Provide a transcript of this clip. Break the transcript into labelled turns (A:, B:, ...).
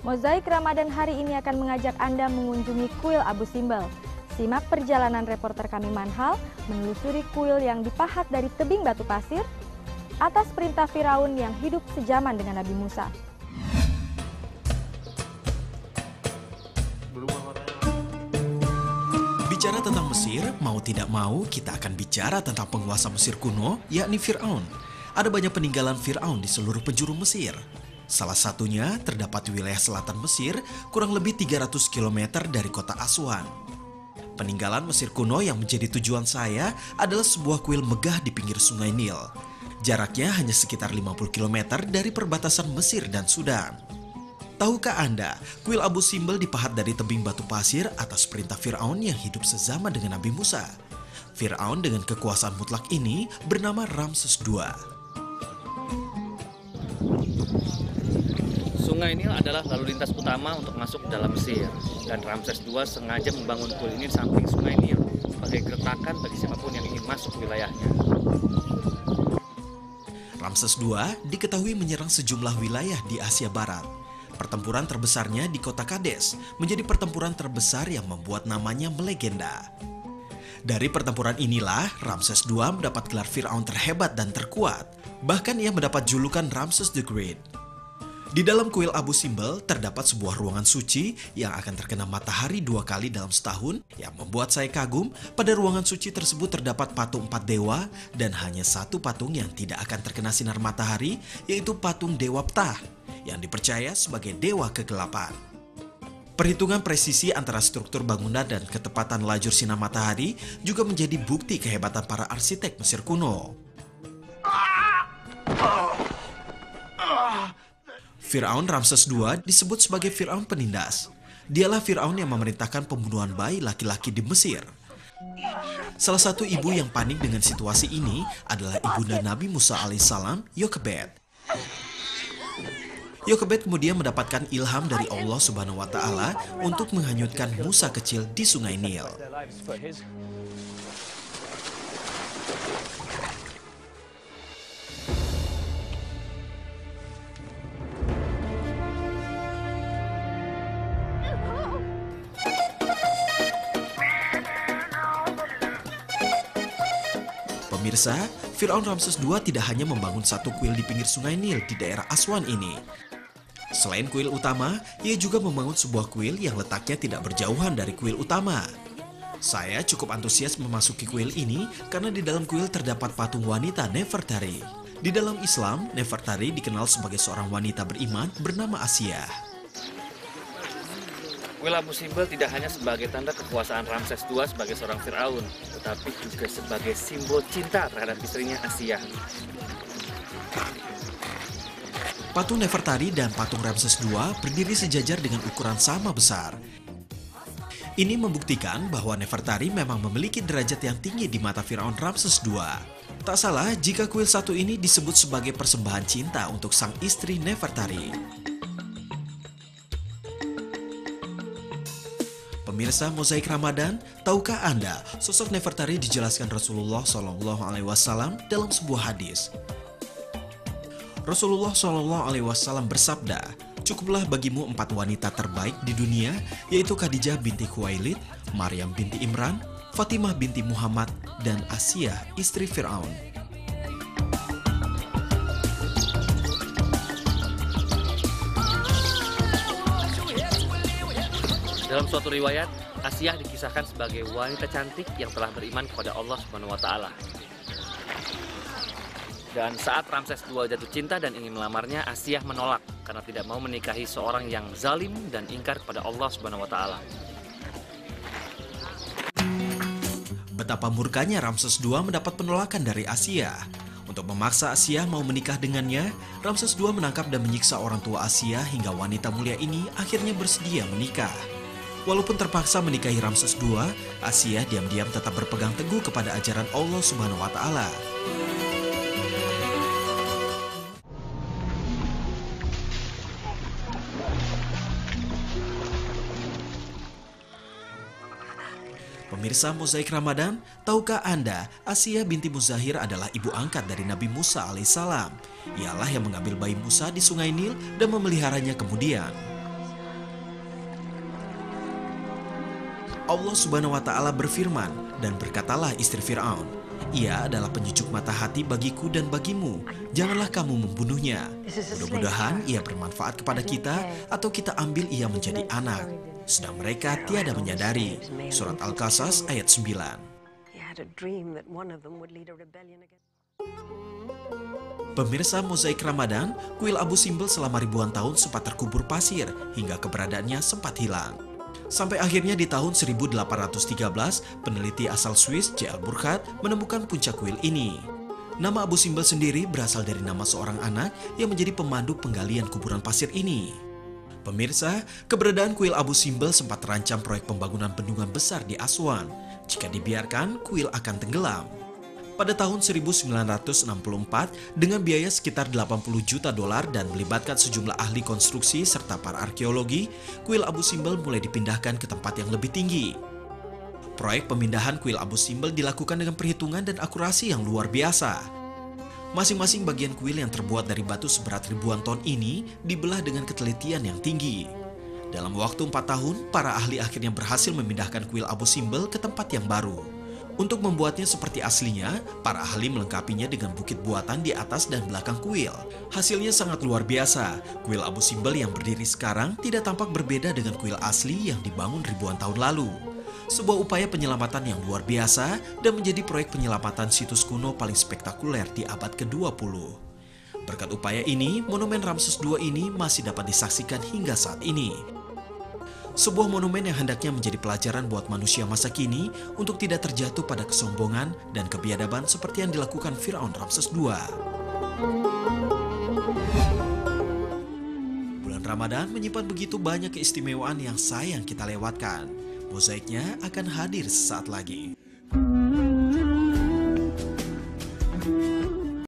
A: Mozaik Ramadan hari ini akan mengajak Anda mengunjungi kuil Abu Simbel. Simak perjalanan reporter kami Manhal menelusuri kuil yang dipahat dari tebing batu pasir atas perintah Firaun yang hidup sejaman dengan Nabi Musa.
B: Bicara tentang Mesir, mau tidak mau kita akan bicara tentang penguasa Mesir kuno, yakni Firaun. Ada banyak peninggalan Firaun di seluruh penjuru Mesir. Salah satunya terdapat di wilayah selatan Mesir, kurang lebih 300 km dari kota Aswan. Peninggalan Mesir kuno yang menjadi tujuan saya adalah sebuah kuil megah di pinggir sungai Nil. Jaraknya hanya sekitar 50 km dari perbatasan Mesir dan Sudan. Tahukah Anda, kuil Abu Simbel dipahat dari tebing batu pasir atas perintah Firaun yang hidup sezaman dengan Nabi Musa. Firaun dengan kekuasaan mutlak ini bernama Ramses II.
C: Sungai Nil adalah lalu lintas utama untuk masuk ke dalam Mesir, dan Ramses II sengaja membangun kuil ini di samping Sungai Nil sebagai gertakan bagi siapapun yang ingin masuk ke wilayahnya.
B: Ramses II diketahui menyerang sejumlah wilayah di Asia Barat. Pertempuran terbesarnya di kota Kades menjadi pertempuran terbesar yang membuat namanya melegenda. Dari pertempuran inilah Ramses II mendapat gelar Firaun terhebat dan terkuat. Bahkan ia mendapat julukan Ramses the Great. Di dalam kuil Abu Simbel terdapat sebuah ruangan suci yang akan terkena matahari 2 kali dalam setahun. Yang membuat saya kagum, pada ruangan suci tersebut terdapat patung 4 dewa dan hanya satu patung yang tidak akan terkena sinar matahari, yaitu patung Dewa Ptah yang dipercaya sebagai dewa kegelapan. Perhitungan presisi antara struktur bangunan dan ketepatan lajur sinar matahari juga menjadi bukti kehebatan para arsitek Mesir kuno. Firaun Ramses II disebut sebagai Firaun penindas. Dialah Firaun yang memerintahkan pembunuhan bayi laki-laki di Mesir. Salah satu ibu yang panik dengan situasi ini adalah ibunda Nabi Musa alaihissalam, Yokebed. Yokebed kemudian mendapatkan ilham dari Allah Subhanahu wa Ta'ala untuk menghanyutkan Musa kecil di Sungai Nil. Pemirsa, Firaun Ramses II tidak hanya membangun satu kuil di pinggir Sungai Nil di daerah Aswan ini. Selain kuil utama, ia juga membangun sebuah kuil yang letaknya tidak berjauhan dari kuil utama. Saya cukup antusias memasuki kuil ini karena di dalam kuil terdapat patung wanita Nefertari. Di dalam Islam, Nefertari dikenal sebagai seorang wanita beriman bernama Asia.
C: Kuil Abu Simbel tidak hanya sebagai tanda kekuasaan Ramses II sebagai seorang Firaun, tetapi juga sebagai simbol cinta terhadap istrinya Asia.
B: Patung Nefertari dan patung Ramses II berdiri sejajar dengan ukuran sama besar. Ini membuktikan bahwa Nefertari memang memiliki derajat yang tinggi di mata Firaun Ramses II. Tak salah jika kuil satu ini disebut sebagai persembahan cinta untuk sang istri Nefertari. Pemirsa Mozaik Ramadan, tahukah Anda sosok Nefertari dijelaskan Rasulullah SAW dalam sebuah hadis? Rasulullah SAW bersabda, "Cukuplah bagimu 4 wanita terbaik di dunia, yaitu Khadijah binti Khuwailid, Maryam binti Imran, Fatimah binti Muhammad, dan Asia istri Firaun."
C: Dalam suatu riwayat, Asia dikisahkan sebagai wanita cantik yang telah beriman kepada Allah Subhanahu wa Ta'ala. Dan saat Ramses II jatuh cinta dan ingin melamarnya, Asia menolak karena tidak mau menikahi seorang yang zalim dan ingkar kepada Allah Subhanahu wa Ta'ala.
B: Betapa murkanya Ramses II mendapat penolakan dari Asia. Untuk memaksa Asia mau menikah dengannya, Ramses II menangkap dan menyiksa orang tua Asia hingga wanita mulia ini akhirnya bersedia menikah. Walaupun terpaksa menikahi Ramses II, Asia diam-diam tetap berpegang teguh kepada ajaran Allah Subhanahu wa Ta'ala. Pemirsa Mozaik Ramadan, tahukah Anda Asia binti Muzahir adalah ibu angkat dari Nabi Musa alaihissalam? Ialah yang mengambil bayi Musa di Sungai Nil dan memeliharanya kemudian. Allah Subhanahu wa Ta'ala berfirman, "Dan berkatalah istri Firaun, ia adalah penyejuk mata hati bagiku dan bagimu. Janganlah kamu membunuhnya. Mudah-mudahan ia bermanfaat kepada kita atau kita ambil ia menjadi anak." Sedang mereka tiada menyadari. Surat Al-Qasas ayat 9. Pemirsa Mozaik Ramadan, kuil Abu Simbel selama ribuan tahun sempat terkubur pasir hingga keberadaannya sempat hilang. Sampai akhirnya di tahun 1813, peneliti asal Swiss J.L. Burkhardt menemukan puncak kuil ini. Nama Abu Simbel sendiri berasal dari nama seorang anak yang menjadi pemandu penggalian kuburan pasir ini. Pemirsa, keberadaan kuil Abu Simbel sempat terancam proyek pembangunan bendungan besar di Aswan. Jika dibiarkan, kuil akan tenggelam. Pada tahun 1964, dengan biaya sekitar 80 juta dolar dan melibatkan sejumlah ahli konstruksi serta para arkeologi, kuil Abu Simbel mulai dipindahkan ke tempat yang lebih tinggi. Proyek pemindahan kuil Abu Simbel dilakukan dengan perhitungan dan akurasi yang luar biasa. Masing-masing bagian kuil yang terbuat dari batu seberat ribuan ton ini dibelah dengan ketelitian yang tinggi. Dalam waktu 4 tahun, para ahli akhirnya berhasil memindahkan kuil Abu Simbel ke tempat yang baru. Untuk membuatnya seperti aslinya, para ahli melengkapinya dengan bukit buatan di atas dan belakang kuil. Hasilnya sangat luar biasa. Kuil Abu Simbel yang berdiri sekarang tidak tampak berbeda dengan kuil asli yang dibangun ribuan tahun lalu. Sebuah upaya penyelamatan yang luar biasa dan menjadi proyek penyelamatan situs kuno paling spektakuler di abad ke-20. Berkat upaya ini, monumen Ramses II ini masih dapat disaksikan hingga saat ini. Sebuah monumen yang hendaknya menjadi pelajaran buat manusia masa kini untuk tidak terjatuh pada kesombongan dan kebiadaban seperti yang dilakukan Firaun Ramses II. Bulan Ramadan menyimpan begitu banyak keistimewaan yang sayang kita lewatkan. Mozaiknya akan hadir sesaat lagi.